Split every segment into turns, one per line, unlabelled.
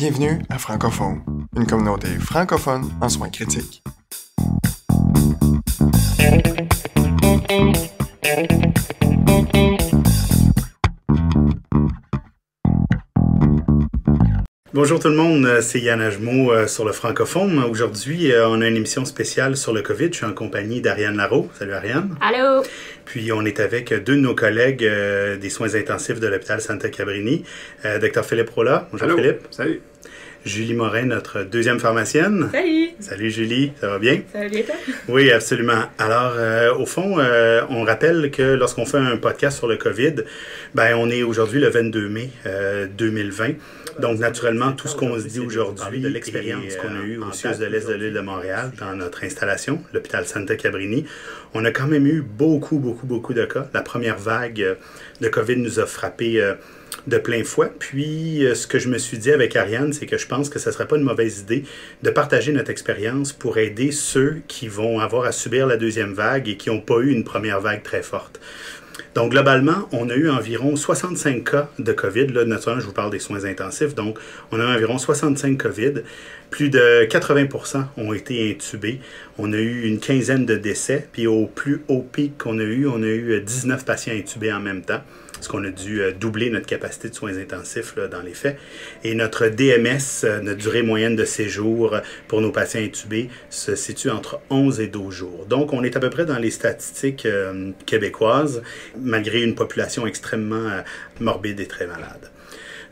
Bienvenue à Francophone, une communauté francophone en soins critiques.
Bonjour tout le monde, c'est Yann Ajmo sur le Francophone. Aujourd'hui, on a une émission spéciale sur le COVID. Je suis en compagnie d'Ariane Larreau. Salut Ariane.
Allô.
Puis on est avec deux de nos collègues des soins intensifs de l'hôpital Santa Cabrini, Dr Philippe Rolla. Bonjour. Allô. Philippe.
Salut.
Julie Morin, notre deuxième pharmacienne.
Salut.
Salut Julie, ça va bien?
Ça va bien toi?
Oui, absolument. Alors, au fond, on rappelle que lorsqu'on fait un podcast sur le COVID, ben on est aujourd'hui le 22 mai 2020. Donc, naturellement, tout ce qu'on se dit aujourd'hui, de l'expérience qu'on a eue au CIUS de l'Est de l'île de Montréal, dans notre installation, l'hôpital Santa Cabrini, on a quand même eu beaucoup de cas. La première vague de COVID nous a frappé de plein fouet. Puis, ce que je me suis dit avec Ariane, c'est que je pense que ce ne serait pas une mauvaise idée de partager notre expérience pour aider ceux qui vont avoir à subir la deuxième vague et qui n'ont pas eu une première vague très forte. Donc, globalement, on a eu environ 65 cas de COVID. Là, naturellement, je vous parle des soins intensifs. Donc, on a eu environ 65 COVID. Plus de 80% ont été intubés. On a eu une quinzaine de décès. Puis, au plus haut pic qu'on a eu 19 patients intubés en même temps. Parce qu'on a dû doubler notre capacité de soins intensifs là, dans les faits. Et notre DMS, notre durée moyenne de séjour pour nos patients intubés, se situe entre 11 et 12 jours. Donc, on est à peu près dans les statistiques québécoises, malgré une population extrêmement morbide et très malade.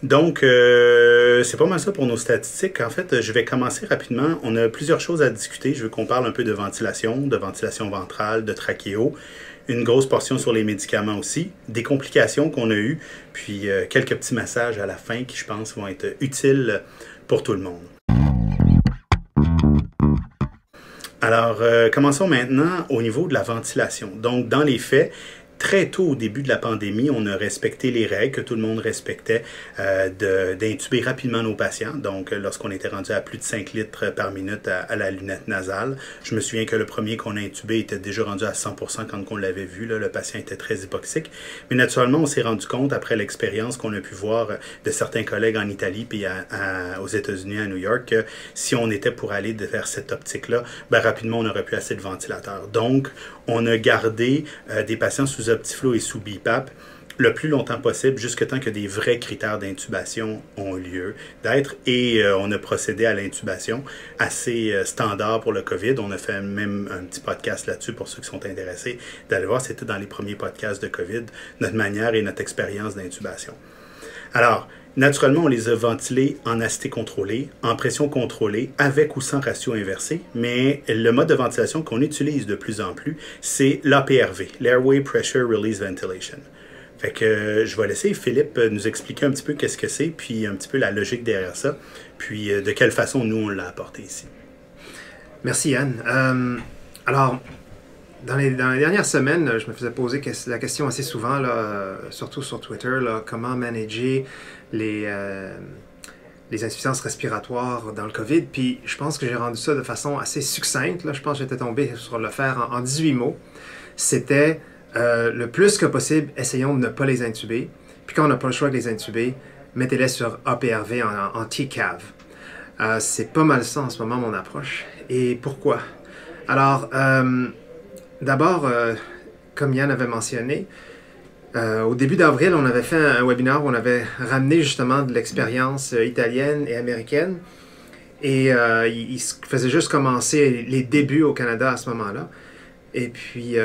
Donc, c'est pas mal ça pour nos statistiques. En fait, je vais commencer rapidement. On a plusieurs choses à discuter. Je veux qu'on parle un peu de ventilation ventrale, de trachéo. Une grosse portion sur les médicaments aussi, des complications qu'on a eues, puis quelques petits messages à la fin qui, je pense, vont être utiles pour tout le monde. Alors, commençons maintenant au niveau de la ventilation. Donc, dans les faits, très tôt au début de la pandémie, on a respecté les règles que tout le monde respectait d'intuber rapidement nos patients. Donc, lorsqu'on était rendu à plus de 5 litres par minute à la lunette nasale, je me souviens que le premier qu'on a intubé était déjà rendu à 100% quand on l'avait vu. Là, le patient était très hypoxique. Mais naturellement, on s'est rendu compte, après l'expérience qu'on a pu voir de certains collègues en Italie puis aux États-Unis, à New York, que si on était pour aller vers cette optique-là, ben, rapidement, on aurait pu assez de ventilateurs. Donc, on a gardé des patients sous Optiflow et sous BiPAP le plus longtemps possible, jusqu'à temps que des vrais critères d'intubation ont lieu d'être. Et on a procédé à l'intubation assez standard pour le COVID. On a fait même un petit podcast là-dessus pour ceux qui sont intéressés d'aller voir. C'était dans les premiers podcasts de COVID, notre manière et notre expérience d'intubation. Alors, naturellement, on les a ventilés en acité contrôlé, en pression contrôlée, avec ou sans ratio inversé, mais le mode de ventilation qu'on utilise de plus en plus, c'est l'APRV, l'Airway Pressure Release Ventilation. Fait que je vais laisser Philippe nous expliquer un petit peu qu'est-ce que c'est, puis un petit peu la logique derrière ça, puis de quelle façon nous on l'a apporté ici.
Merci Yann. Alors, dans les dernières semaines, je me faisais poser la question assez souvent, là, surtout sur Twitter, là, comment manager les insuffisances respiratoires dans le COVID. Puis je pense que j'ai rendu ça de façon assez succincte. Là. Je pense que j'étais tombé sur le faire en 18 mots. C'était le plus que possible, essayons de ne pas les intuber. Puis quand on n'a pas le choix de les intuber, mettez-les sur APRV en TCAV. C'est pas mal ça en ce moment mon approche. Et pourquoi? Alors, d'abord, comme Yann avait mentionné, au début d'avril, on avait fait un webinaire où on avait ramené justement de l'expérience italienne et américaine. Et il faisait juste commencer les débuts au Canada à ce moment-là. Et puis,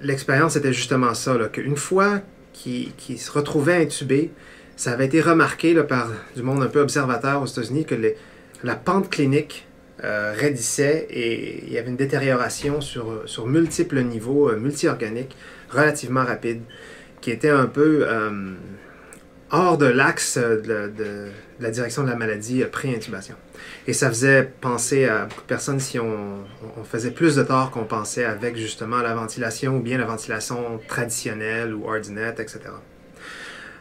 l'expérience était justement ça, qu'une fois qu'ils se retrouvaient intubés, ça avait été remarqué là, par du monde un peu observateur aux États-Unis que la pente clinique raidissait et il y avait une détérioration sur multiples niveaux, multi-organiques, relativement rapide, qui était un peu hors de l'axe de la direction de la maladie pré-intubation. Et ça faisait penser à beaucoup de personnes si on faisait plus de tort qu'on pensait avec justement la ventilation ou bien la ventilation traditionnelle ou Hardnet, etc.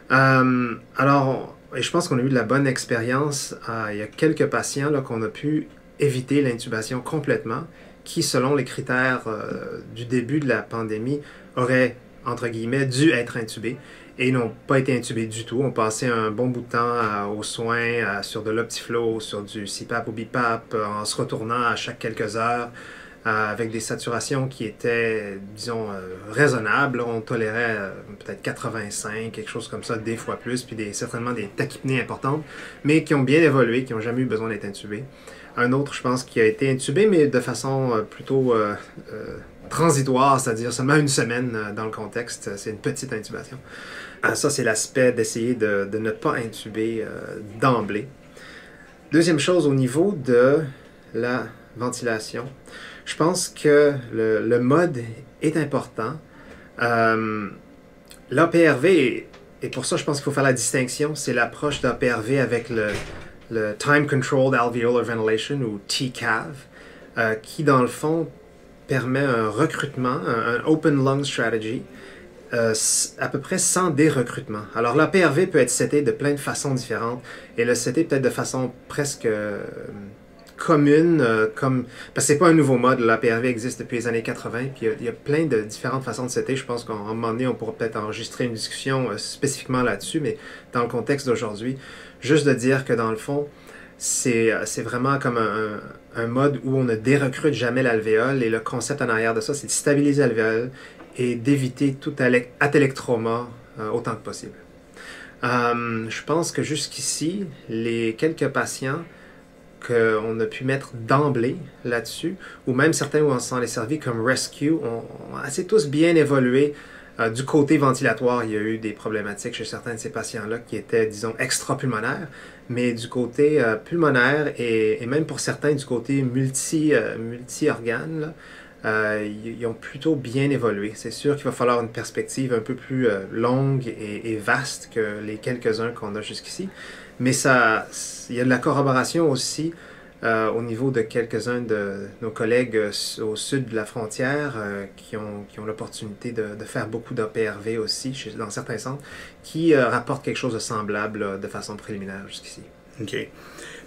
Alors, et je pense qu'on a eu de la bonne expérience. Il y a quelques patients là, qu'on a pu éviter l'intubation complètement, qui, selon les critères du début de la pandémie, auraient, entre guillemets, dû être intubés. et n'ont pas été intubés du tout. On passé un bon bout de temps aux soins, sur de l'Optiflow, sur du CPAP ou BiPAP, en se retournant à chaque quelques heures, avec des saturations qui étaient, disons, raisonnables. On tolérait peut-être 85, quelque chose comme ça, des fois plus, puis certainement des tachypnées importantes, mais qui ont bien évolué, qui n'ont jamais eu besoin d'être intubés. Un autre, je pense, qui a été intubé, mais de façon plutôt transitoire, c'est-à-dire seulement une semaine dans le contexte. C'est une petite intubation. Ça, c'est l'aspect d'essayer de ne pas intuber d'emblée. Deuxième chose, au niveau de la ventilation, je pense que le mode est important. L'APRV, et pour ça, je pense qu'il faut faire la distinction, c'est l'approche d'APRV avec le Time Controlled Alveolar Ventilation, ou TCAV, qui, dans le fond, permet un recrutement, un Open Lung Strategy, à peu près sans dérecrutement. Alors, l'APRV peut être seté de plein de façons différentes, et le setter peut-être de façon presque commune, parce que c'est pas un nouveau mode, l'APRV existe depuis les années 80, puis il y a plein de différentes façons de setter. Je pense qu'à un moment donné, on pourra peut-être enregistrer une discussion spécifiquement là-dessus, mais dans le contexte d'aujourd'hui, juste de dire que dans le fond, c'est vraiment comme un mode où on ne dérecrute jamais l'alvéole, et le concept en arrière de ça, c'est de stabiliser l'alvéole et d'éviter tout atélectroma autant que possible. Je pense que jusqu'ici, les quelques patients qu'on a pu mettre d'emblée là-dessus, ou même certains où on s'en est servi comme rescue, ont assez tous bien évolué. Du côté ventilatoire, il y a eu des problématiques chez certains de ces patients-là qui étaient, disons, extra-pulmonaires, mais du côté pulmonaire et même pour certains du côté multi-organes, ils ont plutôt bien évolué. C'est sûr qu'il va falloir une perspective un peu plus longue et vaste que les quelques-uns qu'on a jusqu'ici, mais il y a de la corroboration aussi au niveau de quelques-uns de nos collègues au sud de la frontière qui ont l'opportunité de faire beaucoup d'APRV aussi dans certains centres, qui rapportent quelque chose de semblable de façon préliminaire jusqu'ici.
OK.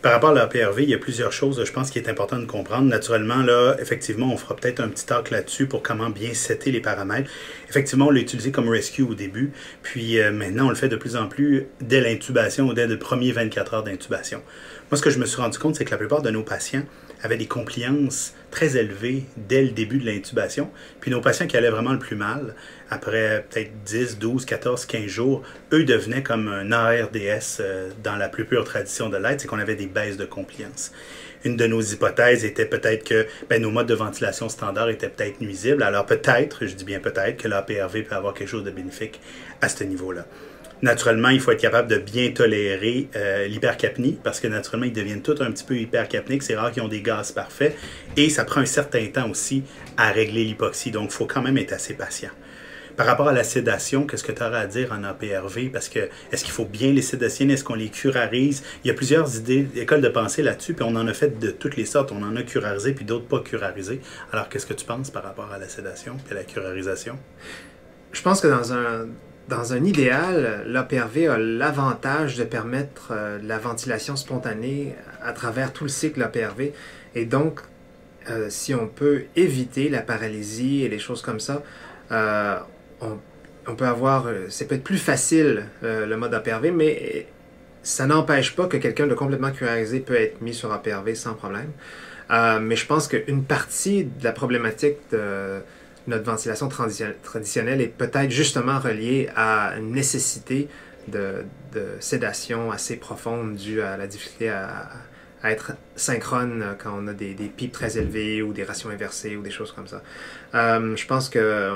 Par rapport à l'APRV, il y a plusieurs choses, je pense, qui est important de comprendre. Naturellement, là, effectivement, on fera peut-être un petit talk là-dessus pour comment bien setter les paramètres. Effectivement, on l'a utilisé comme rescue au début, puis maintenant, on le fait de plus en plus dès l'intubation ou dès les premiers 24 heures d'intubation. Moi, ce que je me suis rendu compte, c'est que la plupart de nos patients avaient des compliances très élevées dès le début de l'intubation. Puis nos patients qui allaient vraiment le plus mal, après peut-être 10, 12, 14, 15 jours, eux devenaient comme un ARDS dans la plus pure tradition de l'être, c'est qu'on avait des baisses de compliance. Une de nos hypothèses était peut-être que nos modes de ventilation standards étaient peut-être nuisibles. Alors peut-être, je dis bien peut-être, que l'APRV peut avoir quelque chose de bénéfique à ce niveau-là. Naturellement, il faut être capable de bien tolérer l'hypercapnie, parce que naturellement, ils deviennent tous un petit peu hypercapniques. C'est rare qu'ils ont des gaz parfaits. Et ça prend un certain temps aussi à régler l'hypoxie. Donc, il faut quand même être assez patient. Par rapport à la sédation, qu'est-ce que tu auras à dire en APRV? Parce que, est-ce qu'il faut bien les sédationner? Est-ce qu'on les curarise? Il y a plusieurs écoles de pensée là-dessus, puis on en a fait de toutes les sortes. On en a curarisé, puis d'autres pas curarisé. Alors, qu'est-ce que tu penses par rapport à la sédation et à la curarisation?
Je pense que dans un idéal, l'APRV a l'avantage de permettre la ventilation spontanée à travers tout le cycle APRV. Et donc, si on peut éviter la paralysie et les choses comme ça, on peut avoir... c'est peut-être plus facile le mode APRV, mais ça n'empêche pas que quelqu'un de complètement curarisé peut être mis sur APRV sans problème. Mais je pense qu'une partie de la problématique de notre ventilation traditionnelle est peut-être justement reliée à une nécessité de sédation assez profonde due à la difficulté à être synchrone quand on a des pics très élevés ou des rations inversées ou des choses comme ça. Je pense que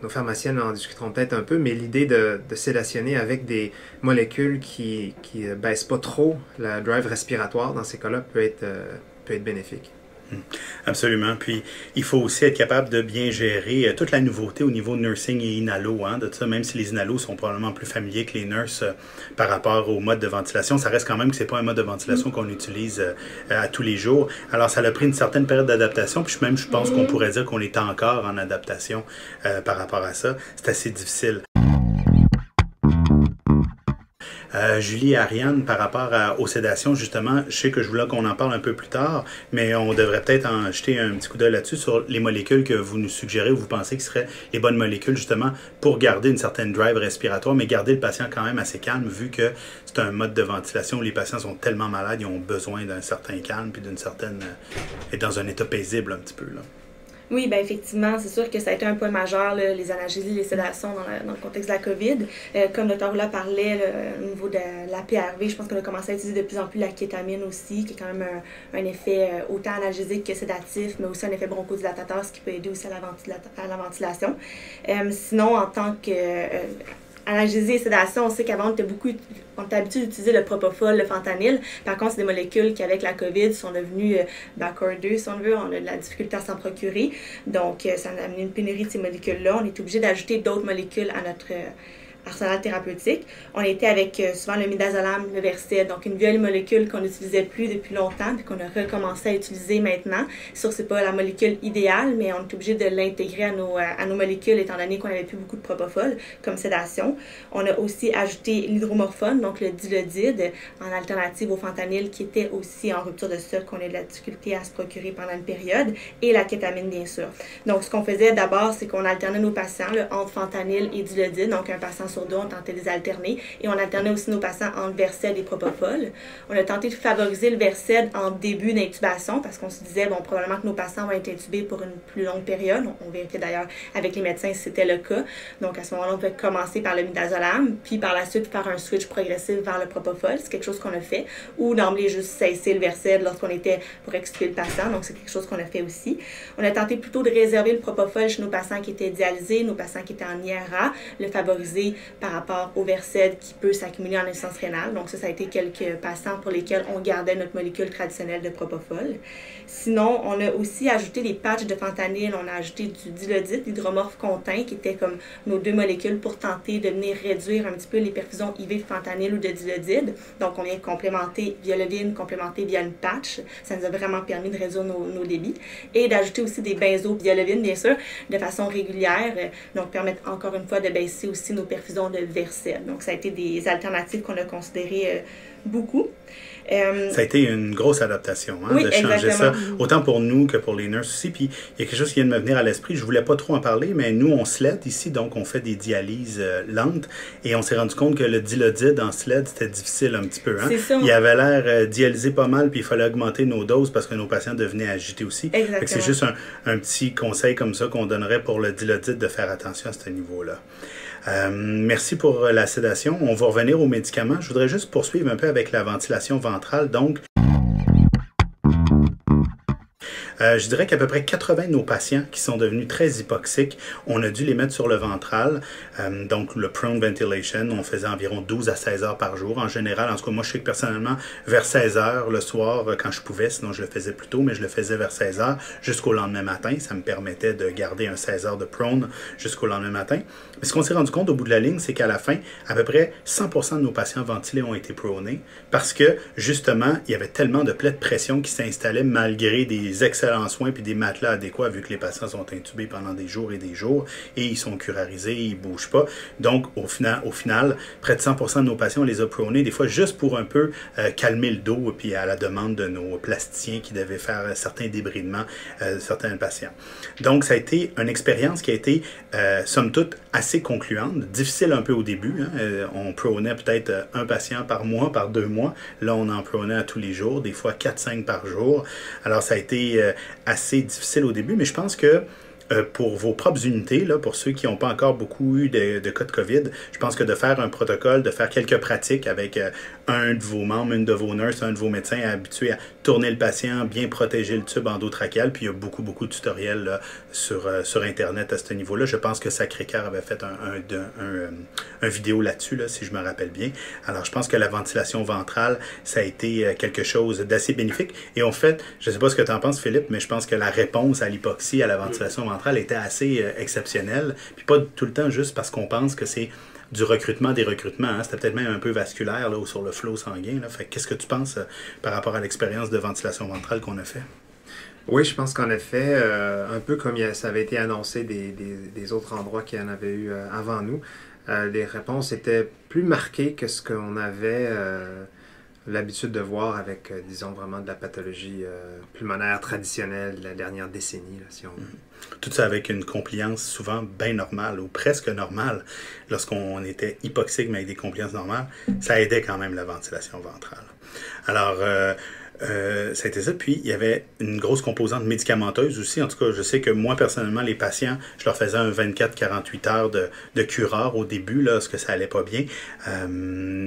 nos pharmaciennes en discuteront peut-être un peu, mais l'idée de sédationner avec des molécules qui baissent pas trop la drive respiratoire dans ces cas-là peut être bénéfique.
Absolument. Puis, il faut aussi être capable de bien gérer toute la nouveauté au niveau de nursing et inhalo. Hein, de ça, même si les inhalos sont probablement plus familiers que les nurses par rapport au mode de ventilation, ça reste quand même que c'est pas un mode de ventilation qu'on utilise à tous les jours. Alors, ça a pris une certaine période d'adaptation. Puis même, je pense qu'on pourrait dire qu'on est encore en adaptation par rapport à ça. C'est assez difficile. Julie et Ariane, par rapport aux sédations, justement, je sais que je voulais qu'on en parle un peu plus tard, mais on devrait peut-être en jeter un petit coup d'œil là-dessus sur les molécules que vous nous suggérez ou vous pensez qui seraient les bonnes molécules, justement, pour garder une certaine drive respiratoire, mais garder le patient quand même assez calme, vu que c'est un mode de ventilation où les patients sont tellement malades, ils ont besoin d'un certain calme, puis d'une certaine... être dans un état paisible un petit peu, là.
Oui, bien effectivement, c'est sûr que ça a été un point majeur, là, les analgésies, les sédations dans le contexte de la COVID. Comme le Dr. Roula parlait, là, au niveau de la PRV, je pense qu'on a commencé à utiliser de plus en plus la kétamine aussi, qui est quand même un effet autant analgésique que sédatif, mais aussi un effet bronchodilatateur, ce qui peut aider aussi à la ventilation. Sinon, en tant que... analgésie et sédation, on sait qu'avant, on était habitué d'utiliser le propofol, le fentanyl. Par contre, c'est des molécules qui, avec la COVID, sont devenues backorders, si on veut. On a de la difficulté à s'en procurer. Donc, ça a amené une pénurie de ces molécules-là. On est obligé d'ajouter d'autres molécules à notre arsenal thérapeutique. On était avec souvent le midazolam, le Versed, donc une vieille molécule qu'on n'utilisait plus depuis longtemps puis qu'on a recommencé à utiliser maintenant. Sûr, c'est pas la molécule idéale, mais on est obligé de l'intégrer à nos molécules étant donné qu'on n'avait plus beaucoup de propofol comme sédation. On a aussi ajouté l'hydromorphone, donc le dilodide, en alternative au fentanyl qui était aussi en rupture de stock, qu'on a de la difficulté à se procurer pendant une période, et la kétamine, bien sûr. Donc, ce qu'on faisait d'abord, c'est qu'on alternait nos patients là, entre fentanyl et dilodide, donc un patient sur deux, on tentait de les alterner. Et on alternait aussi nos patients entre Versed et propofol. On a tenté de favoriser le Versed en début d'intubation parce qu'on se disait, bon, probablement que nos patients vont être intubés pour une plus longue période. On vérifiait d'ailleurs avec les médecins si c'était le cas. Donc, à ce moment-là, on pouvait commencer par le midazolam, puis par la suite faire un switch progressif vers le propofol. C'est quelque chose qu'on a fait. Ou d'emblée juste cesser le Versed lorsqu'on était pour extuber le patient. Donc, c'est quelque chose qu'on a fait aussi. On a tenté plutôt de réserver le propofol chez nos patients qui étaient dialysés, nos patients qui étaient en IRA, le favoriser par rapport au Versed qui peut s'accumuler en insuffisance rénale. Donc ça a été quelques patients pour lesquels on gardait notre molécule traditionnelle de propofol. Sinon, on a aussi ajouté des patchs de fentanyl, on a ajouté du dilodide, l'hydromorphe contint, qui étaient comme nos deux molécules pour tenter de venir réduire un petit peu les perfusions IV de fentanyl ou de dilodide. Donc on vient complémenter via le VIN, complémenter via une patch. Ça nous a vraiment permis de réduire nos débits. Et d'ajouter aussi des benzos via le VIN, bien sûr, de façon régulière. Donc permettre encore une fois de baisser aussi nos perfusions de Versed. Donc, ça a été des alternatives qu'on a considérées beaucoup.
Ça a été une grosse adaptation, hein,
oui,
de changer
exactement.
ça, autant pour nous que pour les nurses aussi. Puis, il y a quelque chose qui vient de me venir à l'esprit. Je voulais pas trop en parler, mais nous, on SLED ici, donc on fait des dialyses lentes. Et on s'est rendu compte que le dilodide en SLED, c'était difficile un petit peu. Hein?
C'est ça.
Il avait l'air dialysé pas mal, puis il fallait augmenter nos doses parce que nos patients devenaient agités aussi.
Exactement.
Fait que c'est juste un petit conseil comme ça qu'on donnerait pour le dilodide de faire attention à ce niveau-là. Merci pour la sédation. On va revenir aux médicaments. Je voudrais juste poursuivre un peu avec la ventilation ventrale. Donc, je dirais qu'à peu près 80 de nos patients qui sont devenus très hypoxiques, on a dû les mettre sur le ventral. Donc, le prone ventilation, on faisait environ 12 à 16 heures par jour. En général, en tout cas, moi, je sais que personnellement, vers 16 heures le soir, quand je pouvais, sinon je le faisais plus tôt, mais je le faisais vers 16 heures jusqu'au lendemain matin. Ça me permettait de garder un 16 heures de prone jusqu'au lendemain matin. Mais ce qu'on s'est rendu compte au bout de la ligne, c'est qu'à la fin, à peu près 100% de nos patients ventilés ont été pronés parce que, justement, il y avait tellement de plaies de pression qui s'installaient malgré des excellents soins puis des matelas adéquats vu que les patients sont intubés pendant des jours et ils sont curarisés, ils bougent pas. Donc, au final, près de 100% de nos patients, on les a pronés, des fois juste pour un peu calmer le dos puis à la demande de nos plasticiens qui devaient faire certains débridements de certains patients. Donc, ça a été une expérience qui a été, somme toute, assez concluante, difficile un peu au début. Hein. On pronait peut-être un patient par mois, par 2 mois. Là, on en pronait à tous les jours, des fois 4-5 par jour. Alors, ça a été assez difficile au début, mais je pense que pour vos propres unités, là, pour ceux qui n'ont pas encore beaucoup eu de cas de COVID, je pense que de faire un protocole, de faire quelques pratiques avec un de vos membres, une de vos nurses, un de vos médecins habitués à tourner le patient, bien protéger le tube endotrakéal, puis il y a beaucoup de tutoriels là, sur Internet à ce niveau-là. Je pense que Sacré-Cœur avait fait un vidéo là-dessus, là, si je me rappelle bien. Alors, je pense que la ventilation ventrale, ça a été quelque chose d'assez bénéfique. Et en fait, je ne sais pas ce que tu en penses, Philippe, mais je pense que la réponse à l'hypoxie, à la ventilation ventrale était assez exceptionnelle. Puis pas tout le temps juste parce qu'on pense que c'est du recrutement des recrutements. Hein. C'était peut-être même un peu vasculaire là, ou sur le flot sanguin. Là. Fait qu'est-ce que tu penses par rapport à l'expérience de ventilation ventrale qu'on a fait?
Oui, je pense qu'en effet, un peu comme ça avait été annoncé des autres endroits qui en avaient eu avant nous, les réponses étaient plus marquées que ce qu'on avait l'habitude de voir avec, disons, vraiment de la pathologie pulmonaire traditionnelle de la dernière décennie, là, si on veut.
Tout ça avec une compliance souvent bien normale ou presque normale. Lorsqu'on était hypoxique mais avec des compliances normales, ça aidait quand même la ventilation ventrale. Alors, ça a été ça. Puis, il y avait une grosse composante médicamenteuse aussi. En tout cas, je sais que moi, personnellement, les patients, je leur faisais un 24-48 heures de curare au début, là, parce que ça allait pas bien.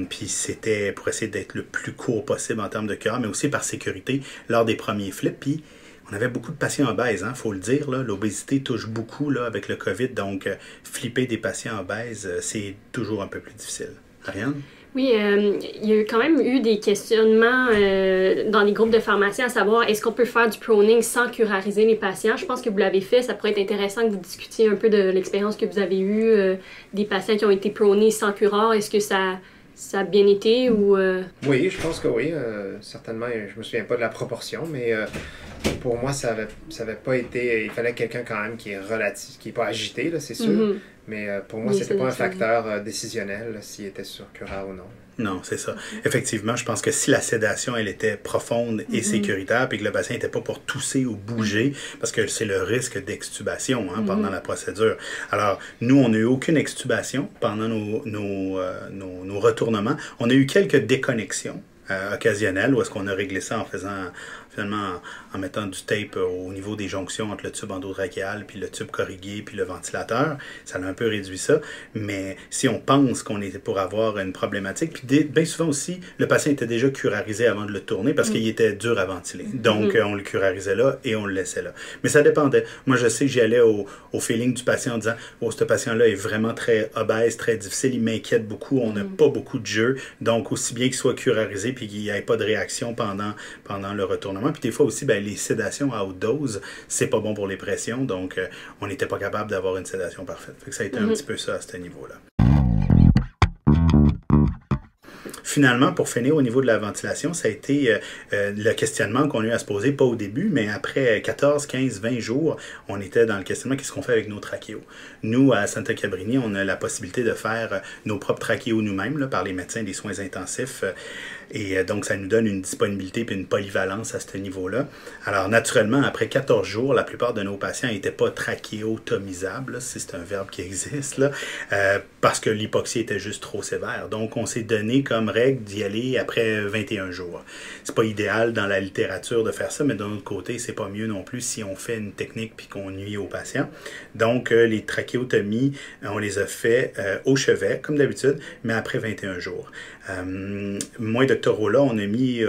Puis, c'était pour essayer d'être le plus court possible en termes de curare, mais aussi par sécurité lors des premiers flips. Puis, on avait beaucoup de patients obèses, hein, faut le dire. L'obésité touche beaucoup là, avec le COVID, donc flipper des patients obèses, c'est toujours un peu plus difficile. Ariane?
Oui, il y a quand même eu des questionnements dans les groupes de pharmaciens à savoir est-ce qu'on peut faire du proning sans curariser les patients. Je pense que vous l'avez fait. Ça pourrait être intéressant que vous discutiez un peu de l'expérience que vous avez eue des patients qui ont été pronés sans curare. Est-ce que ça a bien été ou...
Oui, je pense que oui. Certainement, je me souviens pas de la proportion, mais pour moi, ça avait pas été... Il fallait quelqu'un quand même qui est relatif, qui est pas agité, là, c'est sûr. Mm-hmm. Mais pour moi, c'était pas un facteur décisionnel là, s'il était sur curare ou non.
Non, c'est ça. Effectivement, je pense que si la sédation, elle était profonde et sécuritaire, puis que le patient n'était pas pour tousser ou bouger, parce que c'est le risque d'extubation hein, pendant la procédure. Alors, nous, on n'a eu aucune extubation pendant nos retournements. On a eu quelques déconnexions occasionnelles, où est-ce qu'on a réglé ça en faisant, finalement, en mettant du tape au niveau des jonctions entre le tube endotrachéal, puis le tube corrigué, puis le ventilateur. Ça a un peu réduit ça. Mais si on pense qu'on était pour avoir une problématique, puis bien souvent aussi, le patient était déjà curarisé avant de le tourner parce qu'il était dur à ventiler. Donc, on le curarisait là et on le laissait là. Mais ça dépendait. Moi, je sais que j'y allais au feeling du patient en disant « Oh, ce patient-là est vraiment très obèse, très difficile, il m'inquiète beaucoup, on n'a pas beaucoup de jeu. Donc, aussi bien qu'il soit curarisé puis qu'il n'y ait pas de réaction pendant le retournement. » Puis des fois aussi, les sédations à haute dose, c'est pas bon pour les pressions, donc on n'était pas capable d'avoir une sédation parfaite. Fait que ça a été un petit peu ça à ce niveau-là. Finalement, pour finir au niveau de la ventilation, ça a été le questionnement qu'on a eu à se poser, pas au début, mais après 14, 15, 20 jours, on était dans le questionnement, qu'est-ce qu'on fait avec nos trachéos? Nous, à Santa Cabrini, on a la possibilité de faire nos propres trachéos nous-mêmes là, par les médecins des soins intensifs. Et donc, ça nous donne une disponibilité et une polyvalence à ce niveau-là. Alors, naturellement, après 14 jours, la plupart de nos patients n'étaient pas trachéotomisables, si c'est un verbe qui existe, là, parce que l'hypoxie était juste trop sévère. Donc, on s'est donné comme règle d'y aller après 21 jours. C'est pas idéal dans la littérature de faire ça, mais d'un autre côté, c'est pas mieux non plus si on fait une technique puis qu'on nuit aux patients. Donc, les trachéotomies, on les a fait au chevet, comme d'habitude, mais après 21 jours. Moi et Dr. Rolla, on a mis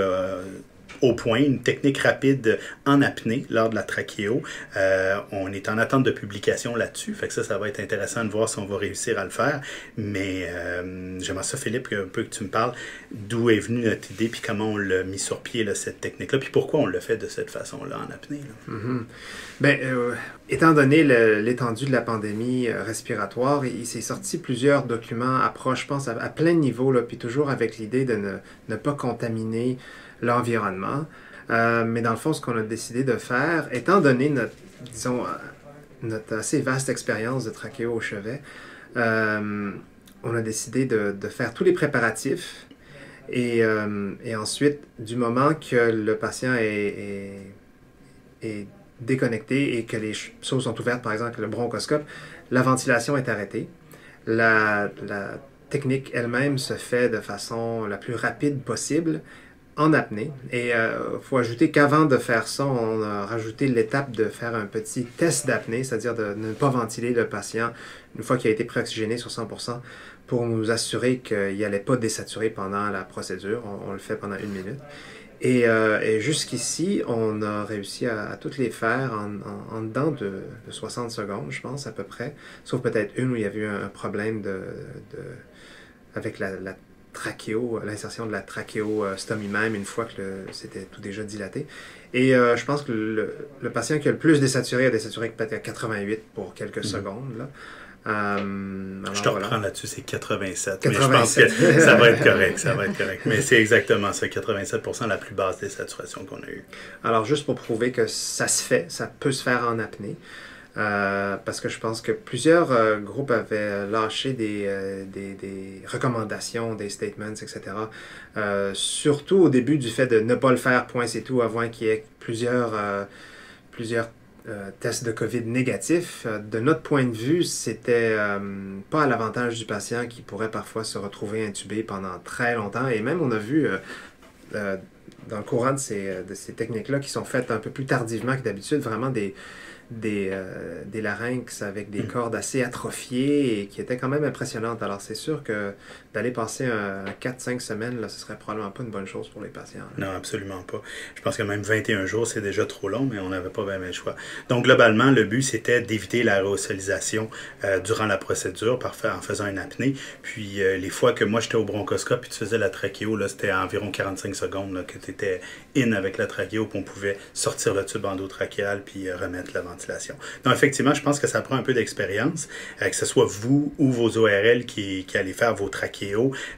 au point une technique rapide en apnée lors de la trachéo. On est en attente de publication là-dessus, fait que ça va être intéressant de voir si on va réussir à le faire. Mais j'aimerais ça, Philippe, un peu que tu me parles d'où est venue notre idée, puis comment on l'a mis sur pied, là, cette technique-là, puis pourquoi on le fait de cette façon-là en apnée.
Étant donné l'étendue de la pandémie respiratoire, il s'est sorti plusieurs documents, approches, je pense, à plein de niveaux, là, puis toujours avec l'idée de ne pas contaminer l'environnement. Mais dans le fond, ce qu'on a décidé de faire, étant donné notre assez vaste expérience de trachéo au chevet, on a décidé de faire tous les préparatifs et ensuite, du moment que le patient est déconnecté et que les choses sont ouvertes, par exemple le bronchoscope, la ventilation est arrêtée. La technique elle-même se fait de façon la plus rapide possible en apnée. Et il faut ajouter qu'avant de faire ça, on a rajouté l'étape de faire un petit test d'apnée, c'est-à-dire de ne pas ventiler le patient une fois qu'il a été préoxygéné sur 100% pour nous assurer qu'il n'allait pas désaturer pendant la procédure. On le fait pendant 1 minute. Et jusqu'ici, on a réussi à toutes les faire en dedans de 60 secondes, je pense, à peu près. Sauf peut-être une où il y avait eu un problème avec la trachéo, l'insertion de la trachéostomie même, une fois que c'était tout déjà dilaté. Et je pense que le patient qui a le plus désaturé a désaturé peut-être à 88 pour quelques secondes, là.
Je te reprends là-dessus, c'est 87. Mais je pense que ça va être correct, Mais c'est exactement ça, 87% la plus basse désaturation qu'on a eue.
Alors, juste pour prouver que ça se fait, ça peut se faire en apnée. parce que je pense que plusieurs groupes avaient lâché des recommandations, des statements, etc. Surtout au début du fait de ne pas le faire, point c'est tout, avant qu'il y ait plusieurs tests de COVID négatifs. De notre point de vue, c'était pas à l'avantage du patient qui pourrait parfois se retrouver intubé pendant très longtemps. Et même on a vu dans le courant de ces techniques-là qui sont faites un peu plus tardivement que d'habitude, vraiment des larynx avec des cordes assez atrophiées et qui étaient quand même impressionnantes. Alors c'est sûr que d'aller passer 4-5 semaines, là, ce serait probablement pas une bonne chose pour les patients. Là.
Non, absolument pas. Je pense que même 21 jours, c'est déjà trop long, mais on n'avait pas vraiment le choix. Donc globalement, le but, c'était d'éviter l'aérosolisation durant la procédure en faisant une apnée. Puis les fois que moi, j'étais au bronchoscope et tu faisais la trachéo, là, c'était à environ 45 secondes là, que tu étais in avec la trachéo, puis on pouvait sortir le tube endotrachéal puis remettre la ventilation. Donc effectivement, je pense que ça prend un peu d'expérience, que ce soit vous ou vos ORL qui allez faire vos trachéos,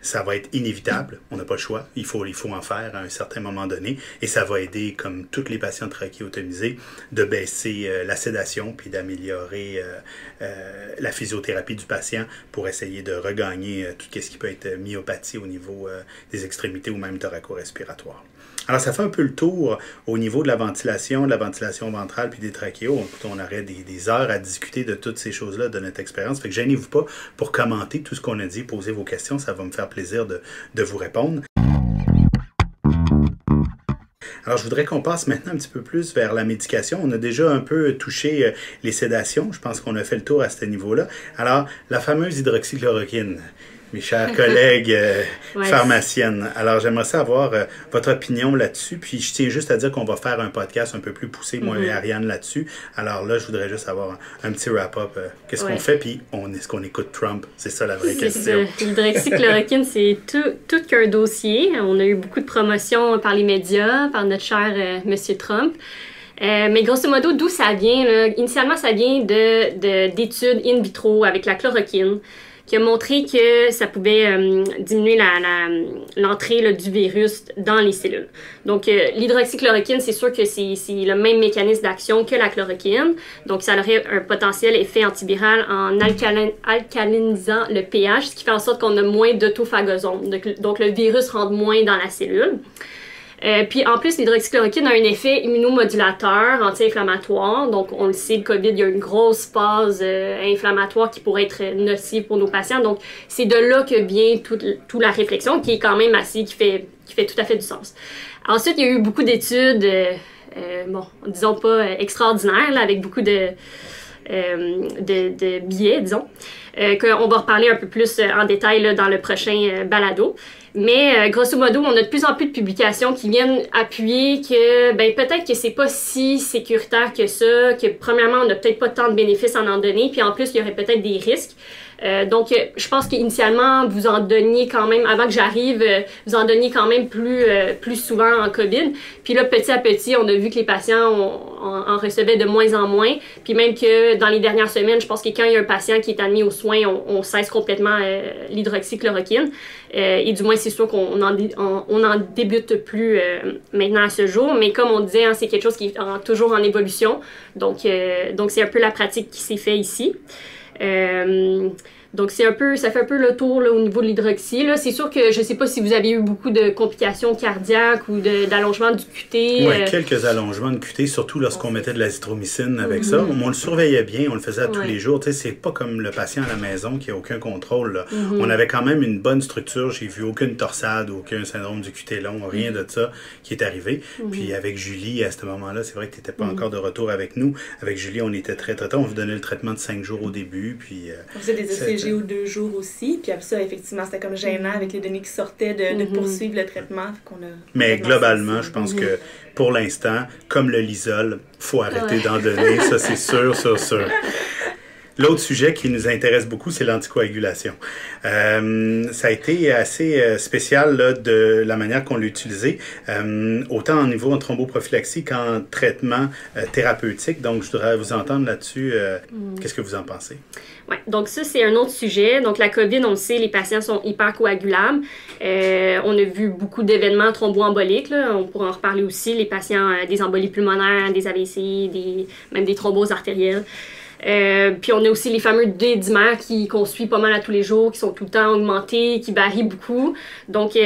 ça va être inévitable, on n'a pas le choix, il faut en faire à un certain moment donné, et ça va aider, comme tous les patients trachéotomisés, de baisser la sédation puis d'améliorer la physiothérapie du patient pour essayer de regagner tout ce qui peut être myopathie au niveau des extrémités ou même thoraco-respiratoire. Alors, ça fait un peu le tour au niveau de la ventilation ventrale puis des trachéos. On aurait des heures à discuter de toutes ces choses-là, de notre expérience. Fait que gênez-vous pas pour commenter tout ce qu'on a dit, poser vos questions. Ça va me faire plaisir de vous répondre. Alors, je voudrais qu'on passe maintenant un petit peu plus vers la médication. On a déjà un peu touché les sédations. Je pense qu'on a fait le tour à ce niveau-là. Alors, la fameuse hydroxychloroquine. Mes chers collègues pharmaciennes. Alors, j'aimerais savoir votre opinion là-dessus. Puis, je tiens juste à dire qu'on va faire un podcast un peu plus poussé, moi et Ariane, là-dessus. Alors là, je voudrais juste avoir un petit wrap-up. Qu'est-ce qu'on fait? Puis, est-ce qu'on écoute Trump? C'est ça la vraie question.
L'hydroxychloroquine, c'est tout qu'un dossier. On a eu beaucoup de promotions par les médias, par notre cher Monsieur Trump. Mais grosso modo, d'où ça vient? Là? Initialement, ça vient d'études in vitro avec la chloroquine, qui a montré que ça pouvait diminuer l'entrée du virus dans les cellules. Donc, l'hydroxychloroquine, c'est sûr que c'est le même mécanisme d'action que la chloroquine. Donc, ça aurait un potentiel effet antiviral en alcalinisant le pH, ce qui fait en sorte qu'on a moins d'autophagosome. Donc, le virus rentre moins dans la cellule. Puis en plus, l'hydroxychloroquine a un effet immunomodulateur, anti-inflammatoire. Donc, on le sait, le COVID, il y a une grosse phase inflammatoire qui pourrait être nocive pour nos patients. Donc, c'est de là que vient toute la réflexion, qui est quand même qui fait tout à fait du sens. Ensuite, il y a eu beaucoup d'études, disons pas extraordinaires, là, avec beaucoup de biais, disons, qu'on va reparler un peu plus en détail là, dans le prochain balado. Mais grosso modo, on a de plus en plus de publications qui viennent appuyer que peut-être que c'est pas si sécuritaire que ça, que premièrement, on n'a peut-être pas tant de bénéfices à en donner, puis en plus, il y aurait peut-être des risques. Donc, je pense qu'initialement, vous en donniez quand même, avant que j'arrive, vous en donniez quand même plus souvent en COVID. Puis là, petit à petit, on a vu que les patients en recevaient de moins en moins. Puis même que dans les dernières semaines, je pense que quand il y a un patient qui est admis aux soins, on cesse complètement l'hydroxychloroquine. Et du moins, c'est sûr qu'on n'en débute plus maintenant à ce jour. Mais comme on disait, c'est quelque chose qui est toujours en évolution. Donc c'est un peu la pratique qui s'est fait ici. Donc ça fait un peu le tour là, au niveau de l'hydroxy. C'est sûr que je sais pas si vous avez eu beaucoup de complications cardiaques ou d'allongement du QT.
Oui, quelques allongements de QT, surtout lorsqu'on mettait de l'azithromycine avec ça. On le surveillait bien, on le faisait à tous les jours. C'est pas comme le patient à la maison qui a aucun contrôle. Là. On avait quand même une bonne structure. J'ai vu aucune torsade, aucun syndrome du QT long, rien de ça qui est arrivé. Puis avec Julie, à ce moment-là, c'est vrai que tu n'étais pas encore de retour avec nous. Avec Julie, on était très tôt. On vous donnait le traitement de 5 jours au début. Puis,
on faisait des ECG ou 2 jours aussi. Puis après ça, effectivement, c'était comme gênant avec les données qui sortaient de poursuivre le traitement.
Mais globalement, je pense que pour l'instant, comme le Lysol, il faut arrêter d'en donner. Ça, c'est sûr. L'autre sujet qui nous intéresse beaucoup, c'est l'anticoagulation. Ça a été assez spécial là, de la manière qu'on l'a utilisé, autant au niveau en thromboprophylaxie qu'en traitement thérapeutique. Donc, je voudrais vous entendre là-dessus. Qu'est-ce que vous en pensez?
Oui, donc ça, c'est un autre sujet. Donc, la COVID, on le sait, les patients sont hypercoagulables. On a vu beaucoup d'événements thromboemboliques. Là. On pourra en reparler aussi. Les patients, des embolies pulmonaires, des AVC, même des thromboses artérielles. Puis on a aussi les fameux D-dimères qu'on suit pas mal à tous les jours, qui sont tout le temps augmentés, qui varient beaucoup. Donc,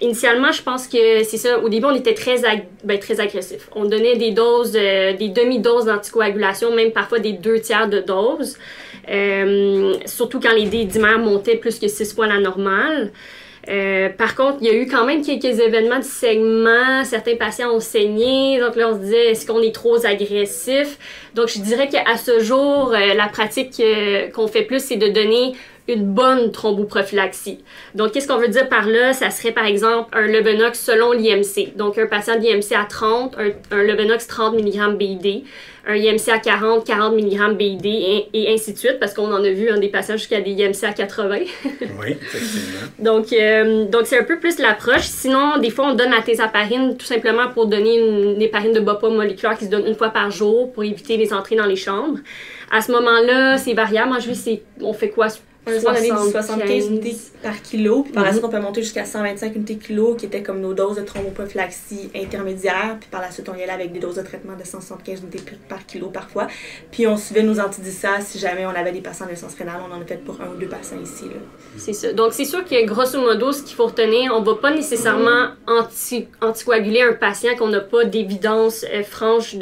initialement, je pense que c'est ça. Au début, on était très agressif. On donnait des doses, des demi-doses d'anticoagulation, même parfois des 2/3 de dose. Surtout quand les D-dimères montaient plus que 6 fois la normale. Par contre, il y a eu quand même quelques événements de saignement. Certains patients ont saigné. Donc là, on se disait, est-ce qu'on est trop agressif? Donc, je dirais qu'à ce jour, la pratique qu'on fait plus, c'est de donner une bonne thromboprophylaxie. Donc, qu'est-ce qu'on veut dire par là? Ça serait, par exemple, un Levenox selon l'IMC. Donc, un patient d'IMC à 30, un Levenox 30 mg BID, un IMC à 40 mg BID, et ainsi de suite, parce qu'on en a vu des patients jusqu'à des IMC à 80.
Oui, effectivement.
Donc, c'est un peu plus l'approche. Sinon, des fois, on donne la thésaparine tout simplement pour donner une héparine de bas pas moléculaire qui se donne une fois par jour pour éviter les entrées dans les chambres. À ce moment-là, c'est variable. Moi, je dis, on fait quoi?
On a donné 75 unités par kilo, puis par la suite, on peut monter jusqu'à 125 unités kilo, qui étaient comme nos doses de thromboprophylaxie intermédiaires, puis par la suite, on y allait avec des doses de traitement de 175 unités par kilo parfois. Puis on suivait nos antidissas si jamais on avait des patients d'insuffisance rénale. On en a fait pour 1 ou 2 patients ici. Là.
C'est ça. Donc, c'est sûr que grosso modo, ce qu'il faut retenir, on ne va pas nécessairement anticoaguler un patient qu'on n'a pas d'évidence franche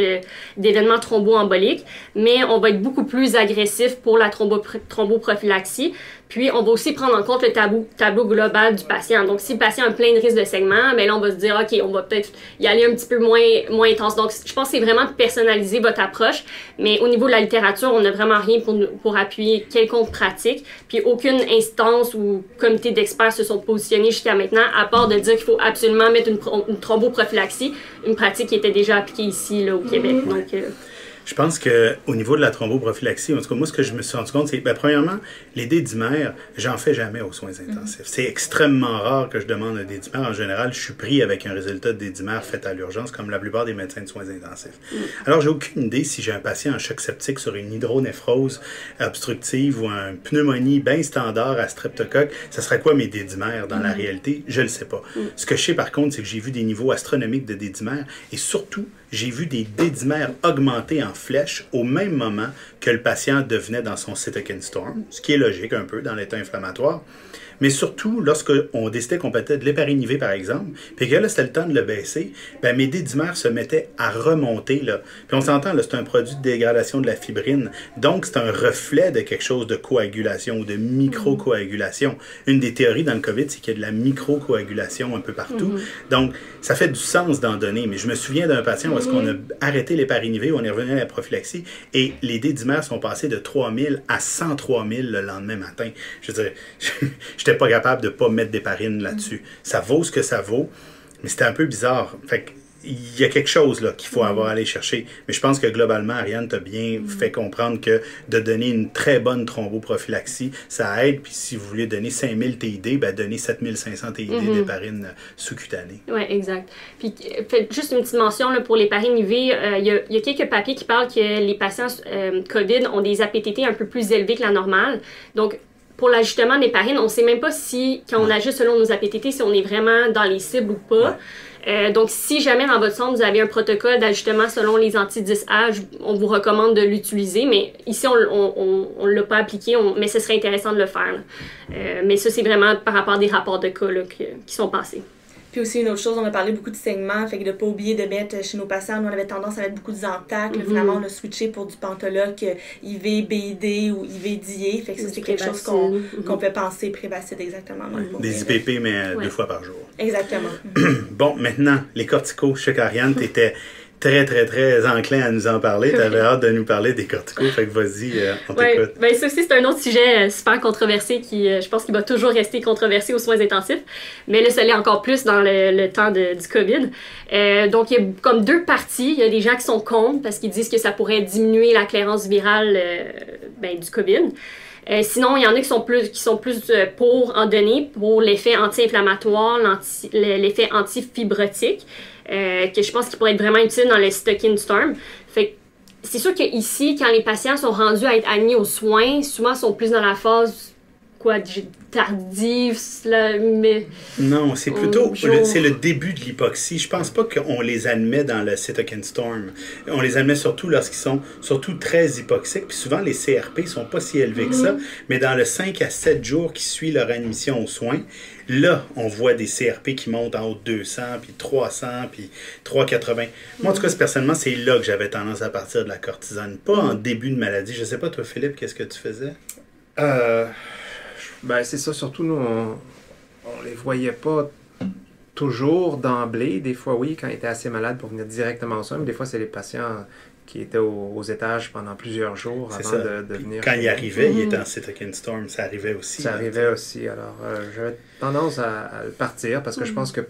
d'événements thromboemboliques, mais on va être beaucoup plus agressif pour la thromboprophylaxie. Puis, on va aussi prendre en compte le tableau global du patient. Donc, si le patient a plein de risques de saignement, bien là, on va se dire, OK, on va peut-être y aller un petit peu moins intense. Donc, je pense que c'est vraiment de personnaliser votre approche. Mais au niveau de la littérature, on n'a vraiment rien pour appuyer quelconque pratique. Puis, aucune instance ou comité d'experts se sont positionnés jusqu'à maintenant, à part de dire qu'il faut absolument mettre une thromboprophylaxie, une pratique qui était déjà appliquée ici, là, au Québec. Donc,
je pense qu'au niveau de la thromboprophylaxie, en tout cas, moi, ce que je me suis rendu compte, c'est que, premièrement, les D-dimères, j'en fais jamais aux soins intensifs. C'est extrêmement rare que je demande un D-dimère. En général, je suis pris avec un résultat de D-dimère fait à l'urgence, comme la plupart des médecins de soins intensifs. Alors, j'ai aucune idée si j'ai un patient en choc septique sur une hydronéphrose obstructive ou une pneumonie bien standard à streptocoque, ça serait quoi mes D-dimères dans la réalité? Je le sais pas. Ce que je sais, par contre, c'est que j'ai vu des niveaux astronomiques de D-dimères et surtout, j'ai vu des D-dimères augmenter en flèche au même moment que le patient devenait dans son cytokine storm, ce qui est logique un peu dans l'état inflammatoire. Mais surtout, lorsqu'on décidait qu'on mettait de l'héparine IV, par exemple, puis que là, c'était le temps de le baisser, ben mes D-dimères se mettaient à remonter, là. Puis on s'entend, là, c'est un produit de dégradation de la fibrine. Donc, c'est un reflet de quelque chose de coagulation ou de microcoagulation. Une des théories dans le COVID, c'est qu'il y a de la microcoagulation un peu partout. Donc, ça fait du sens d'en donner. Mais je me souviens d'un patient où est-ce qu'on a arrêté l'héparine IV, où on est revenu à la prophylaxie, et les D-dimères sont passés de 3000 à 103 000 le lendemain matin. Je veux dire, j'étais pas capable de pas mettre d'héparine là-dessus. Ça vaut ce que ça vaut, mais c'était un peu bizarre. Fait que, il y a quelque chose là qu'il faut avoir à aller chercher. Mais je pense que globalement, Ariane t'a bien fait comprendre que de donner une très bonne thromboprophylaxie, ça aide. Puis si vous voulez donner 5000 TID, ben donnez 7500 TID d'héparine sous-cutanée.
Oui, exact. Puis juste une petite mention là, pour l'héparine IV, il y a quelques papiers qui parlent que les patients COVID ont des APTT un peu plus élevés que la normale. Donc, pour l'ajustement d'héparine, on ne sait même pas si, quand on ajuste selon nos APTT, si on est vraiment dans les cibles ou pas. Donc, si jamais dans votre centre, vous avez un protocole d'ajustement selon les anti-10H, on vous recommande de l'utiliser, mais ici, on ne l'a pas appliqué, mais ce serait intéressant de le faire. Mais ça, c'est vraiment par rapport à des rapports de cas là, qui sont passés.
Puis aussi, une autre chose, on a parlé beaucoup de saignement, fait que de ne pas oublier de mettre chez nos patients, nous on avait tendance à mettre beaucoup de Zantac. Finalement, on a switché pour du Pantoloc IV BID ou IV DIA, fait que ça, c'est quelque chose qu'on peut penser, Prévacid exactement.
Des IPP, mais 2 fois par jour.
Exactement.
Bon, maintenant, les corticos. Je sais qu'Ariane, tu étais très, très, très enclin à nous en parler. Tu avais hâte de nous parler des corticos, fait que vas-y, on t'écoute.
Ben, ça aussi, c'est un autre sujet super controversé qui, je pense qu'il va toujours rester controversé aux soins intensifs, mais là, ça l'est encore plus dans le temps du COVID. Donc, il y a comme 2 parties. Il y a des gens qui sont contre parce qu'ils disent que ça pourrait diminuer la clairance virale du COVID. Sinon, il y en a qui sont plus pour en donner pour l'effet anti-inflammatoire, l'effet antifibrotique, que je pense qu'il pourrait être vraiment utile dans le cytokine storm. Fait que c'est sûr qu'ici, quand les patients sont rendus à être admis aux soins, souvent ils sont plus dans la phase quoi, tardive, mais...
Non, c'est plutôt,
jour.
c'est le début de l'hypoxie. Je pense pas qu'on les admet dans le cytokine storm. On les admet surtout lorsqu'ils sont surtout très hypoxiques. Puis souvent, les CRP sont pas si élevés que ça. Mais dans le 5 à 7 jours qui suit leur admission aux soins, là, on voit des CRP qui montent en haut de 200, puis 300, puis 380. Moi, en tout cas, personnellement, c'est là que j'avais tendance à partir de la cortisone. Pas en début de maladie. Je sais pas, toi, Philippe, qu'est-ce que tu faisais?
Ben, c'est ça, surtout nous, on les voyait pas toujours d'emblée. Des fois, oui, quand ils étaient assez malades pour venir directement au soin, mais des fois, c'est les patients qui étaient aux étages pendant plusieurs jours avant de venir.
Quand ils arrivaient, ils étaient en cytokine storm, ça arrivait aussi.
Ça arrivait aussi. Alors, j'avais tendance à le partir parce que je pense que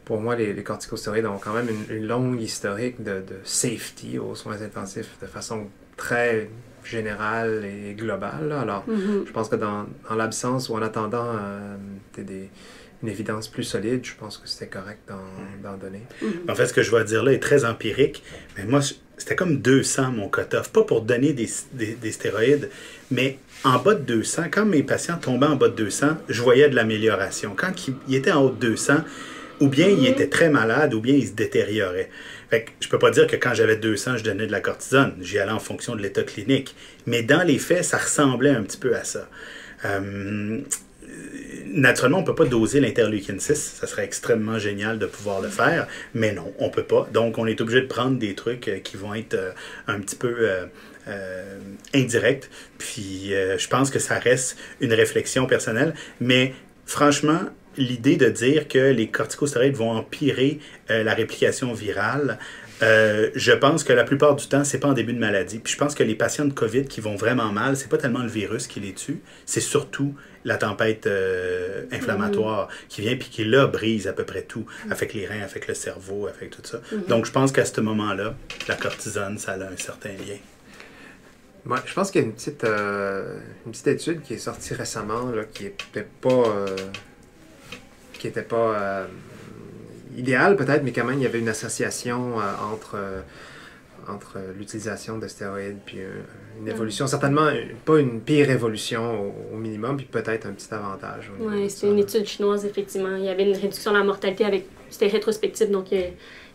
pour moi, les corticostéroïdes ont quand même une longue historique de safety aux soins intensifs de façon très générale et globale. Là. Alors, je pense que dans l'absence ou en attendant une évidence plus solide, je pense que c'était correct d'en donner.
En fait, ce que je vais dire là est très empirique, mais moi, c'était comme 200 mon cut-off. Pas pour donner des stéroïdes, mais en bas de 200, quand mes patients tombaient en bas de 200, je voyais de l'amélioration. Quand ils étaient en haut de 200, ou bien ils étaient très malades, ou bien ils se détérioraient. Fait que je peux pas dire que quand j'avais 200, je donnais de la cortisone. J'y allais en fonction de l'état clinique. Mais dans les faits, ça ressemblait un petit peu à ça. Naturellement, on ne peut pas doser l'interleukine 6. Ça serait extrêmement génial de pouvoir le faire. Mais non, on ne peut pas. Donc, on est obligé de prendre des trucs qui vont être un petit peu indirects. Puis, je pense que ça reste une réflexion personnelle. Mais franchement, l'idée de dire que les corticostéroïdes vont empirer la réplication virale, je pense que la plupart du temps, c'est pas en début de maladie. Puis je pense que les patients de COVID qui vont vraiment mal, c'est pas tellement le virus qui les tue, c'est surtout la tempête inflammatoire qui vient puis qui, là, brise à peu près tout, avec les reins, avec le cerveau, avec tout ça. Donc, je pense qu'à ce moment-là, la cortisone, ça a un certain lien.
Ouais, je pense qu'il y a une petite étude qui est sortie récemment, là, qui n'était pas idéal peut-être, mais quand même il y avait une association entre l'utilisation de stéroïdes puis une évolution, certainement pas une pire évolution au minimum, puis peut-être un petit avantage.
Oui, c'était une étude chinoise, effectivement. Il y avait une réduction de la mortalité c'était rétrospectif, donc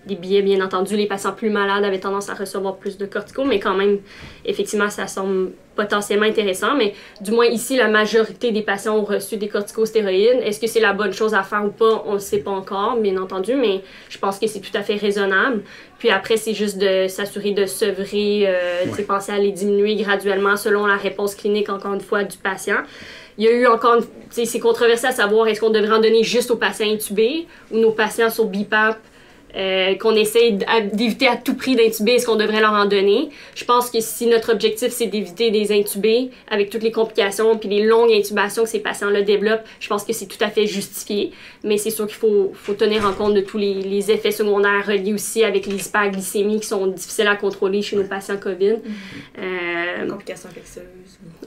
des biais, bien entendu. Les patients plus malades avaient tendance à recevoir plus de corticos, mais quand même, effectivement, ça semble potentiellement intéressant. Mais du moins ici, la majorité des patients ont reçu des corticostéroïdes. Est-ce que c'est la bonne chose à faire ou pas? On ne le sait pas encore, bien entendu, mais je pense que c'est tout à fait raisonnable. Puis après, c'est juste de s'assurer de sevrer, penser à les diminuer graduellement selon la réponse clinique, encore une fois, du patient. Il y a eu encore, c'est controversé à savoir est-ce qu'on devrait en donner juste aux patients intubés ou nos patients sur BIPAP, qu'on essaie d'éviter à tout prix d'intuber, est-ce qu'on devrait leur en donner? Je pense que si notre objectif, c'est d'éviter des intubés avec toutes les complications puis les longues intubations que ces patients-là développent, je pense que c'est tout à fait justifié. Mais c'est sûr qu'il faut tenir en compte de tous les effets secondaires reliés aussi avec les hyperglycémies qui sont difficiles à contrôler chez nos patients COVID.
Complications infectieuses.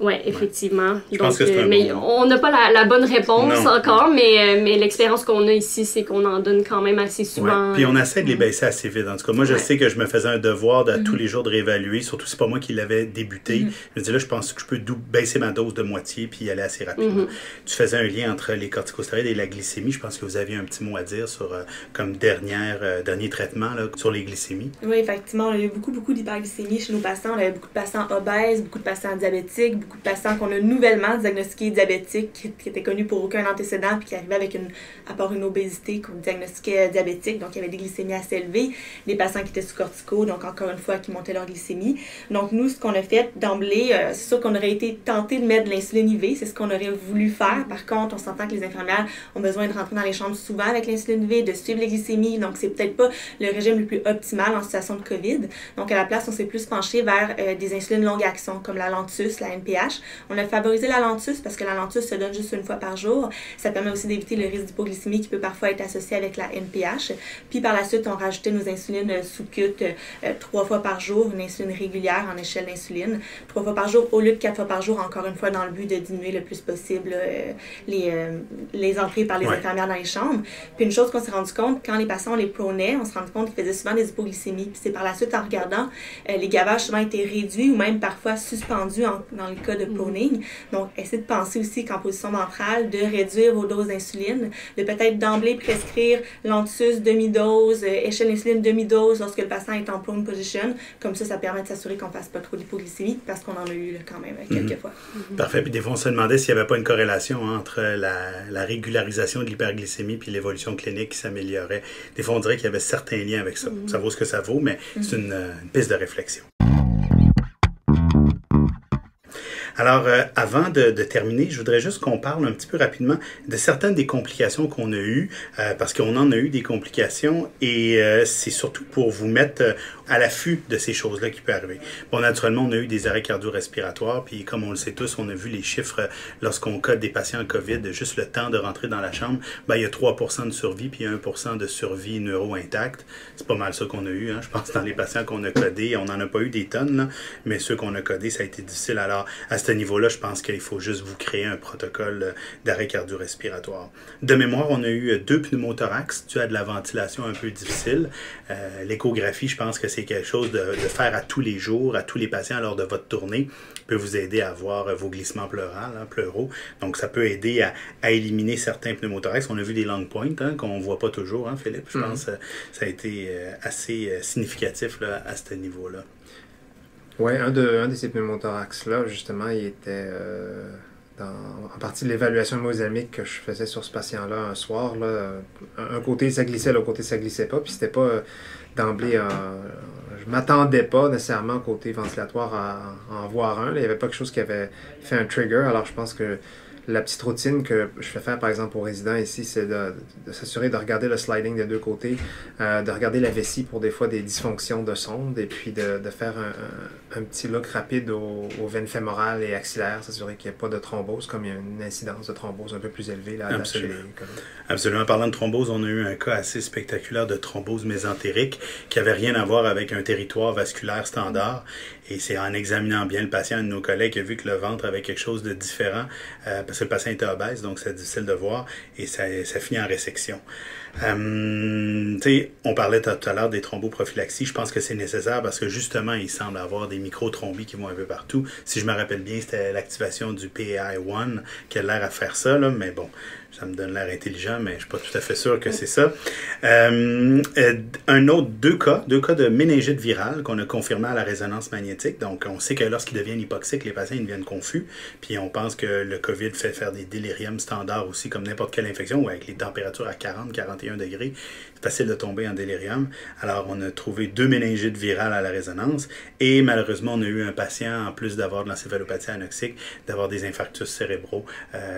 Oui, effectivement.
Je pense que c'est
mais on n'a pas la bonne réponse encore, mais l'expérience qu'on a ici, c'est qu'on en donne quand même assez souvent.
Ouais. Puis on essaie de les baisser assez vite. En tout cas, moi, je sais que je me faisais un devoir de tous les jours de réévaluer, surtout si c'est pas moi qui l'avais débuté. Je me dis là, je pense que je peux baisser ma dose de moitié puis y aller assez rapidement. Tu faisais un lien entre les corticostéroïdes et la glycémie. Je pense que vous aviez un petit mot à dire sur comme dernier traitement là, sur les glycémies.
Oui, effectivement, on a eu beaucoup d'hyperglycémie chez nos patients. On avait beaucoup de patients obèses, beaucoup de patients diabétiques, beaucoup de patients qu'on a nouvellement diagnostiqués diabétiques, qui étaient connus pour aucun antécédent puis qui arrivaient avec à part une obésité qu'on diagnostiquait diabétique. Donc, il y avait des glycémies assez élevées, des patients qui étaient sous cortico, donc encore une fois, qui montaient leur glycémie. Donc, nous, ce qu'on a fait d'emblée, c'est sûr qu'on aurait été tenté de mettre de l'insuline IV, c'est ce qu'on aurait voulu faire. Par contre, on s'entend que les infirmières ont besoin de rentrer dans les chambres souvent avec l'insuline IV, de suivre les glycémies, donc c'est peut-être pas le régime le plus optimal en situation de COVID. Donc, à la place, on s'est plus penché vers des insulines longue action, comme la Lantus, la NPH. On a favorisé la Lantus parce que la Lantus se donne juste une fois par jour. Ça permet aussi d'éviter le risque d'hypoglycémie qui peut parfois être associé avec la NPH. Puis, par la suite, on rajoutait nos insulines sous-cutes 3 fois par jour, une insuline régulière en échelle d'insuline, 3 fois par jour au lieu de 4 fois par jour, encore une fois, dans le but de diminuer le plus possible les entrées par les infirmières dans les chambres. Puis une chose qu'on s'est rendu compte, quand les patients, on les pronait, on s'est rendu compte qu'ils faisaient souvent des hypoglycémies. Puis c'est par la suite, en regardant, les gavages souvent étaient réduits ou même parfois suspendus dans le cas de proning. Donc, essayez de penser aussi qu'en position ventrale, de réduire vos doses d'insuline, de peut-être d'emblée prescrire l'antus demi-dose, échelle d'insuline demi-dose lorsque le patient est en prone position. Comme ça permet de s'assurer qu'on ne fasse pas trop d'hypoglycémie parce qu'on en a eu là, quand même quelques fois.
Parfait. Puis des fois, on se demandait s'il n'y avait pas une corrélation entre la régularisation de l'hyperglycémie puis l'évolution clinique qui s'améliorait. Des fois, on dirait qu'il y avait certains liens avec ça. Ça vaut ce que ça vaut, mais c'est une piste de réflexion. Alors, avant de terminer, je voudrais juste qu'on parle un petit peu rapidement de certaines des complications qu'on a eues, parce qu'on en a eu des complications, et c'est surtout pour vous mettre à l'affût de ces choses-là qui peuvent arriver. Bon, naturellement, on a eu des arrêts cardio-respiratoires, puis comme on le sait tous, on a vu les chiffres lorsqu'on code des patients en COVID, juste le temps de rentrer dans la chambre, ben, il y a 3% de survie, puis 1% de survie neuro-intacte. C'est pas mal ça qu'on a eu, hein. Je pense dans les patients qu'on a codés, on n'en a pas eu des tonnes, là, mais ceux qu'on a codés, ça a été difficile. Alors, à ce niveau-là, je pense qu'il faut juste vous créer un protocole d'arrêt cardio-respiratoire. De mémoire, on a eu 2 pneumothorax dû à de la ventilation un peu difficile. L'échographie, je pense que c'est quelque chose de faire à tous les jours, à tous les patients lors de votre tournée, peut vous aider à avoir vos glissements pleuraux. Donc, ça peut aider à éliminer certains pneumothorax. On a vu des long points qu'on ne voit pas toujours, hein, Philippe. Je pense que ça a été assez significatif là, à ce niveau-là.
Oui, un de ces pneumothorax-là, justement, il était en partie de l'évaluation hémodynamique que je faisais sur ce patient-là un soir. Là, un côté, ça glissait, l'autre côté, ça glissait pas. Puis c'était pas d'emblée... je m'attendais pas nécessairement côté ventilatoire à en voir un. Là. Il n'y avait pas quelque chose qui avait fait un trigger. Alors je pense que la petite routine que je fais faire, par exemple, aux résidents ici, c'est de s'assurer de regarder le sliding des deux côtés, de regarder la vessie pour des fois des dysfonctions de sonde, et puis de faire un petit look rapide aux veines fémorales et axillaires, s'assurer qu'il n'y a pas de thrombose, comme il y a une incidence de thrombose un peu plus élevée. Là,
Absolument. Absolument. Parlant de thrombose, on a eu un cas assez spectaculaire de thrombose mésentérique qui n'avait rien à voir avec un territoire vasculaire standard. Et c'est en examinant bien le patient, un de nos collègues a vu que le ventre avait quelque chose de différent, parce que le patient était obèse, donc c'est difficile de voir, et ça finit en résection. On parlait tout à l'heure des thromboprophylaxies. Je pense que c'est nécessaire parce que justement, il semble avoir des microthrombis qui vont un peu partout. Si je me rappelle bien, c'était l'activation du PAI1 qui a l'air à faire ça, là, mais bon, ça me donne l'air intelligent, mais je ne suis pas tout à fait sûr que c'est ça. Deux cas de méningite virale qu'on a confirmé à la résonance magnétique. Donc, on sait que lorsqu'ils deviennent hypoxiques, les patients ils deviennent confus. Puis, on pense que le COVID fait faire des déliriums standards aussi, comme n'importe quelle infection, ou avec les températures à 40-41 degrés. C'est facile de tomber en délirium. Alors, on a trouvé 2 méningites virales à la résonance. Et malheureusement, on a eu un patient, en plus d'avoir de l'encéphalopathie anoxique, d'avoir des infarctus cérébraux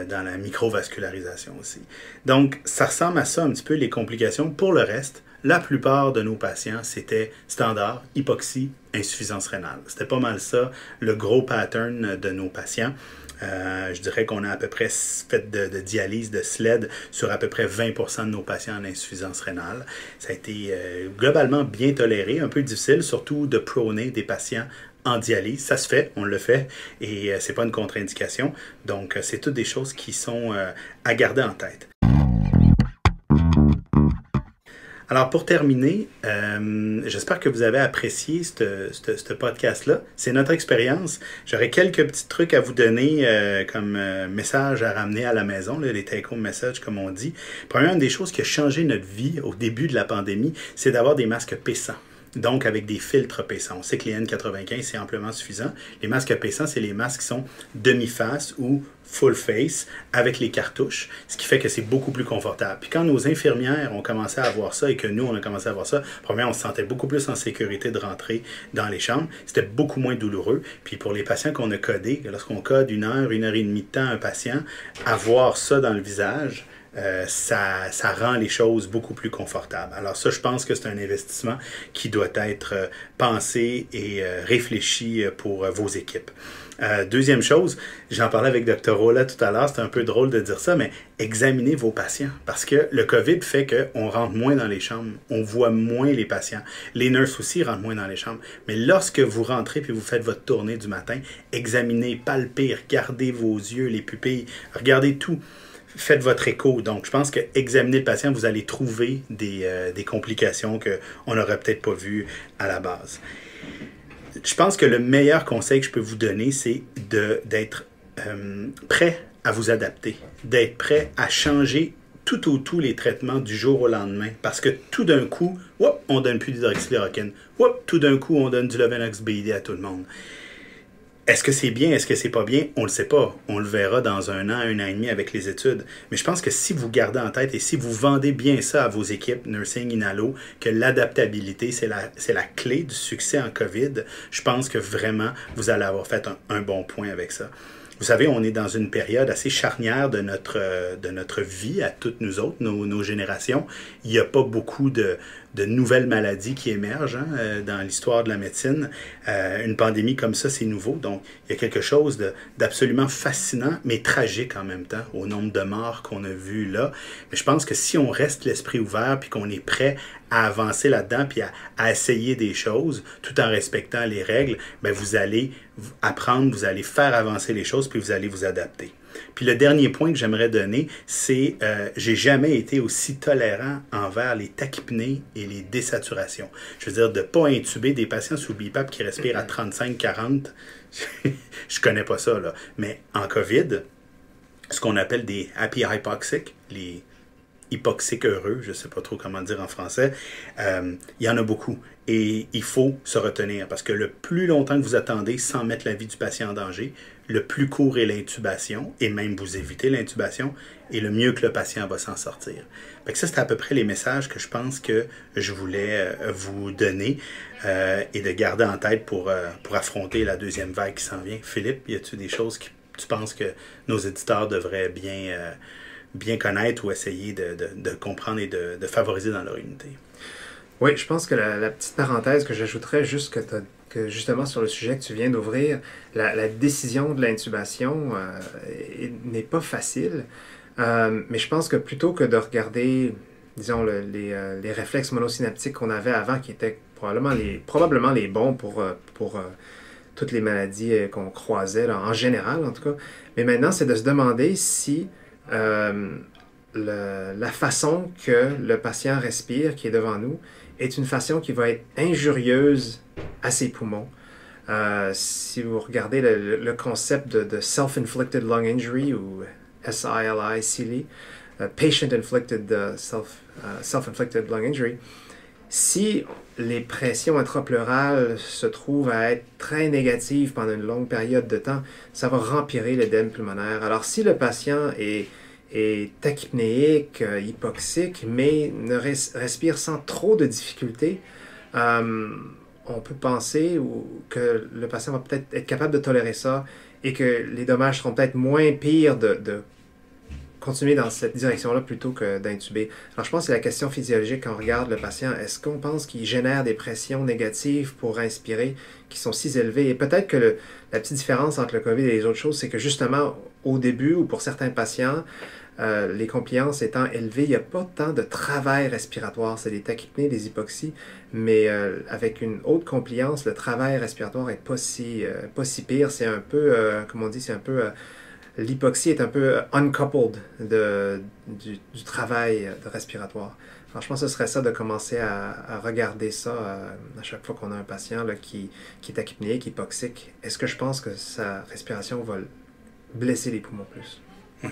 dans la microvascularisation aussi. Donc, ça ressemble à ça un petit peu les complications. Pour le reste, la plupart de nos patients, c'était standard, hypoxie, insuffisance rénale. C'était pas mal ça, le gros pattern de nos patients. Je dirais qu'on a à peu près fait de dialyse, de SLED sur à peu près 20% de nos patients en insuffisance rénale. Ça a été globalement bien toléré, un peu difficile, surtout de proner des patients en dialyse. Ça se fait, on le fait, et c'est pas une contre-indication. Donc, c'est toutes des choses qui sont à garder en tête. Alors, pour terminer, j'espère que vous avez apprécié ce podcast-là. C'est notre expérience. J'aurais quelques petits trucs à vous donner comme message à ramener à la maison, là, les take-home messages, comme on dit. Premièrement, une des choses qui a changé notre vie au début de la pandémie, c'est d'avoir des masques P100. Donc, avec des filtres P100. On sait que les N95, c'est amplement suffisant. Les masques P100, c'est les masques qui sont demi-face ou full face avec les cartouches, ce qui fait que c'est beaucoup plus confortable. Puis quand nos infirmières ont commencé à avoir ça et que nous, on a commencé à avoir ça, premièrement, on se sentait beaucoup plus en sécurité de rentrer dans les chambres. C'était beaucoup moins douloureux. Puis pour les patients qu'on a codés, lorsqu'on code 1 heure et demie de temps à un patient, avoir ça dans le visage, ça rend les choses beaucoup plus confortables. Alors ça, je pense que c'est un investissement qui doit être pensé et réfléchi pour vos équipes. Deuxième chose, j'en parlais avec Dr. Rolla tout à l'heure, c'est un peu drôle de dire ça, mais examinez vos patients. Parce que le COVID fait qu'on rentre moins dans les chambres, on voit moins les patients. Les nurses aussi rentrent moins dans les chambres. Mais lorsque vous rentrez puis vous faites votre tournée du matin, examinez, palpez, regardez vos yeux, les pupilles, regardez tout. Faites votre écho. Donc, je pense que examiner le patient, vous allez trouver des complications qu'on n'aurait peut-être pas vues à la base. Je pense que le meilleur conseil que je peux vous donner, c'est d'être prêt à vous adapter, d'être prêt à changer tout au tout les traitements du jour au lendemain. Parce que tout d'un coup, on donne plus d'hydroxychloroquine. Tout d'un coup, on donne du Lovenox BID à tout le monde. Est-ce que c'est bien, est-ce que c'est pas bien? On le sait pas. On le verra dans un an et demi avec les études. Mais je pense que si vous gardez en tête et si vous vendez bien ça à vos équipes Nursing Inhalo, que l'adaptabilité, c'est la clé du succès en COVID, je pense que vraiment, vous allez avoir fait un bon point avec ça. Vous savez, on est dans une période assez charnière de notre vie à toutes nous autres, nos générations. Il n'y a pas beaucoup de nouvelles maladies qui émergent dans l'histoire de la médecine. Une pandémie comme ça, c'est nouveau. Donc, il y a quelque chose d'absolument fascinant, mais tragique en même temps, au nombre de morts qu'on a vu là. Mais je pense que si on reste l'esprit ouvert puis qu'on est prêt à avancer là-dedans puis à essayer des choses tout en respectant les règles, bien, vous allez apprendre, vous allez faire avancer les choses puis vous allez vous adapter. Puis le dernier point que j'aimerais donner, c'est j'ai jamais été aussi tolérant envers les tachypnées et les désaturations. Je veux dire, de ne pas intuber des patients sous BiPAP qui respirent à 35-40, je connais pas ça, là. Mais en COVID, ce qu'on appelle des happy hypoxic, les hypoxiques heureux, je ne sais pas trop comment dire en français, il y en a beaucoup. Et il faut se retenir parce que le plus longtemps que vous attendez sans mettre la vie du patient en danger, le plus court est l'intubation, et même vous évitez l'intubation, et le mieux que le patient va s'en sortir. Fait que ça, c'est à peu près les messages que je pense que je voulais vous donner et de garder en tête pour affronter la deuxième vague qui s'en vient. Philippe, y a-t-il des choses que tu penses que nos éditeurs devraient bien connaître ou essayer de comprendre et de favoriser dans leur unité?
Oui, je pense que la petite parenthèse que j'ajouterais, juste que justement sur le sujet que tu viens d'ouvrir, la décision de l'intubation n'est pas facile, mais je pense que plutôt que de regarder, disons, les réflexes monosynaptiques qu'on avait avant, qui étaient probablement les bons pour toutes les maladies qu'on croisait, là, en général en tout cas, mais maintenant c'est de se demander si la façon que le patient respire qui est devant nous est une façon qui va être injurieuse à ses poumons. Si vous regardez le concept de Self-Inflicted Lung Injury ou SILI, CILI, Patient-Inflicted Self-Inflicted Lung Injury, si les pressions intrapleurales se trouvent à être très négatives pendant une longue période de temps, ça va rempirer l'édème pulmonaire. Alors si le patient est tachypnéique, hypoxique, mais ne respire sans trop de difficulté, on peut penser que le patient va peut-être être capable de tolérer ça et que les dommages seront peut-être moins pires de continuer dans cette direction-là plutôt que d'intuber. Alors je pense que c'est la question physiologique quand on regarde le patient. Est-ce qu'on pense qu'il génère des pressions négatives pour inspirer qui sont si élevées? Et peut-être que la petite différence entre le COVID et les autres choses, c'est que justement au début ou pour certains patients, les compliances étant élevées, il n'y a pas tant de travail respiratoire. C'est des tachypnées, des hypoxies, mais avec une haute compliance, le travail respiratoire n'est pas si pire. C'est un peu, comme on dit, c'est un peu... l'hypoxie est un peu uncoupled du travail respiratoire. Franchement, ce serait ça de commencer à regarder ça à chaque fois qu'on a un patient là, qui est tachypnéique, hypoxique. Est-ce que je pense que sa respiration va blesser les poumons plus?
Oui.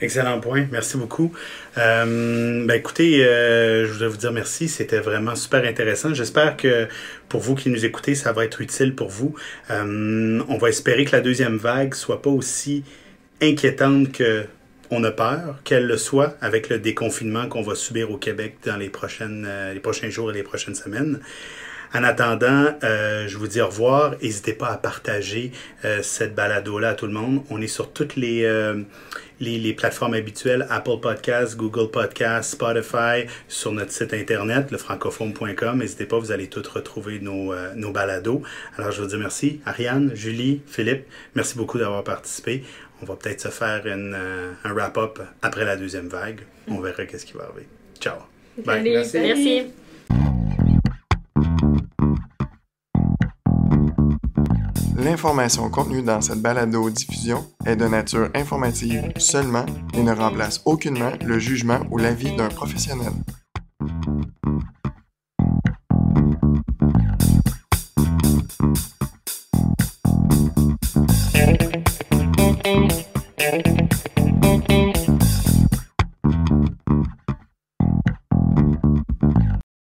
Excellent point. Merci beaucoup. Écoutez, je voudrais vous dire merci. C'était vraiment super intéressant. J'espère que pour vous qui nous écoutez, ça va être utile pour vous. On va espérer que la deuxième vague soit pas aussi inquiétante qu'on a peur, qu'elle le soit avec le déconfinement qu'on va subir au Québec dans les prochains jours et les prochaines semaines. En attendant, je vous dis au revoir. N'hésitez pas à partager cette balado-là à tout le monde. On est sur toutes les plateformes habituelles, Apple Podcasts, Google Podcasts, Spotify, sur notre site internet, lefrancophone.com. N'hésitez pas, vous allez tous retrouver nos balados. Alors, je vous dis merci. Ariane, Julie, Philippe, merci beaucoup d'avoir participé. On va peut-être se faire un wrap-up après la deuxième vague. On verra qu'est-ce qui va arriver. Ciao. Bye.
Merci.
L'information contenue dans cette balado-diffusion est de nature informative seulement et ne remplace aucunement le jugement ou l'avis d'un professionnel.